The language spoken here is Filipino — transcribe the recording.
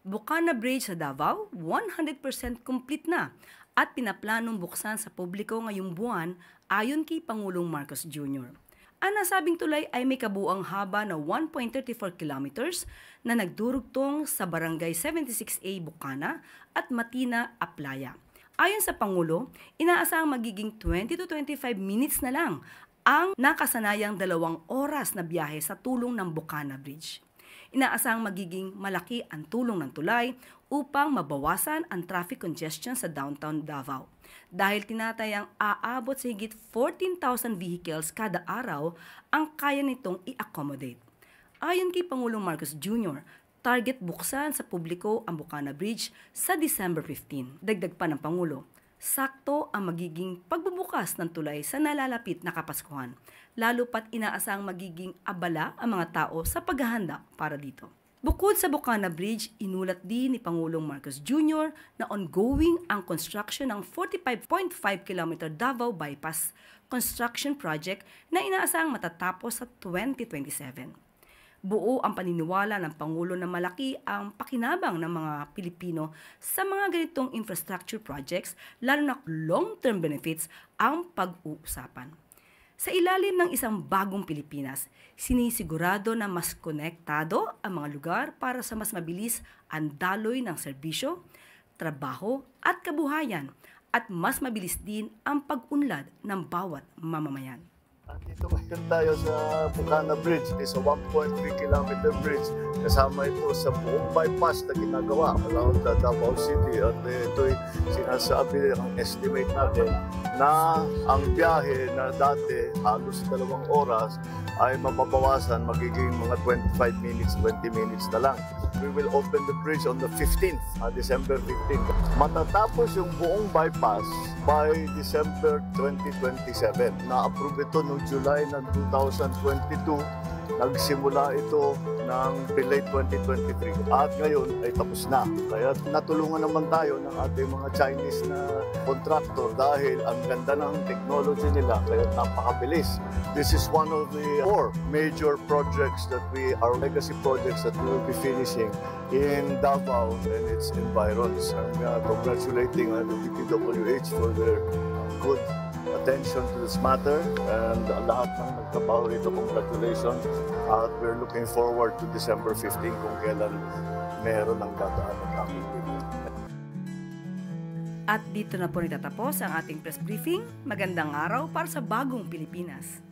Bukana Bridge sa Davao, 100% complete na at pinaplanong buksan sa publiko ngayong buwan ayon kay Pangulong Marcos Jr. Ang nasabing tulay ay may kabuang haba na 1.34 kilometers na nagdurugtong sa Barangay 76A Bukana at Matina, Aplaya. Ayon sa Pangulo, inaasahang magiging 20 to 25 minutes na lang ang nakasanayang 2 oras na biyahe sa tulong ng Bukana Bridge. Inaasahang magiging malaki ang tulong ng tulay upang mabawasan ang traffic congestion sa downtown Davao. Dahil tinatayang aabot sa higit 14,000 vehicles kada araw ang kaya nitong i-accommodate. Ayon kay Pangulong Marcos Jr., target buksan sa publiko ang Bukana Bridge sa December 15. Dagdag pa ng Pangulo, sakto ang magiging pagbubukas ng tulay sa nalalapit na Kapaskuhan, lalo pat inaasahang magiging abala ang mga tao sa paghahanda para dito. Bukod sa Bukana Bridge, inulat din ni Pangulong Marcos Jr. na ongoing ang construction ng 45.5 km Davao Bypass Construction Project na inaasahang matatapos sa 2027. Buo ang paniniwala ng Pangulo na malaki ang pakinabang ng mga Pilipino sa mga ganitong infrastructure projects, lalo na long-term benefits ang pag-uusapan. Sa ilalim ng isang bagong Pilipinas, sinisigurado na mas konektado ang mga lugar para sa mas mabilis ang daloy ng serbisyo, trabaho at kabuhayan at mas mabilis din ang pag-unlad ng bawat mamamayan. Dito ngayon tayo sa Bukana Bridge. It's a 1.3 kilometer bridge. Kasama ito sa buong bypass na ginagawa around the Davao City. At ito'y sinasabi, ang estimate natin, na ang biyahe na dati halos 2 oras ay mababawasan, magiging mga 25 minutes, 20 minutes na lang. We will open the bridge on the 15th, December 15th. Matatapos yung buong bypass by December 2027. Na-approve ito noong July ng 2022. Nagsimula ito ng late 2023 at ngayon ay tapos na. Kaya natulungan naman tayo ng ating mga Chinese na contractor dahil ang ganda ng technology nila kaya napakabilis. This is one of the 4 major projects that our legacy projects that we will be finishing in Davao and its environs. I'm congratulating the DPWH for their good attention to this matter, and lahat ng nagtrabaho rito, congratulations. At we're looking forward to December 15 kung kailan meron ng dadaan ng aming dito. At dito na po natatapos ang ating press briefing. Magandang araw para sa bagong Pilipinas.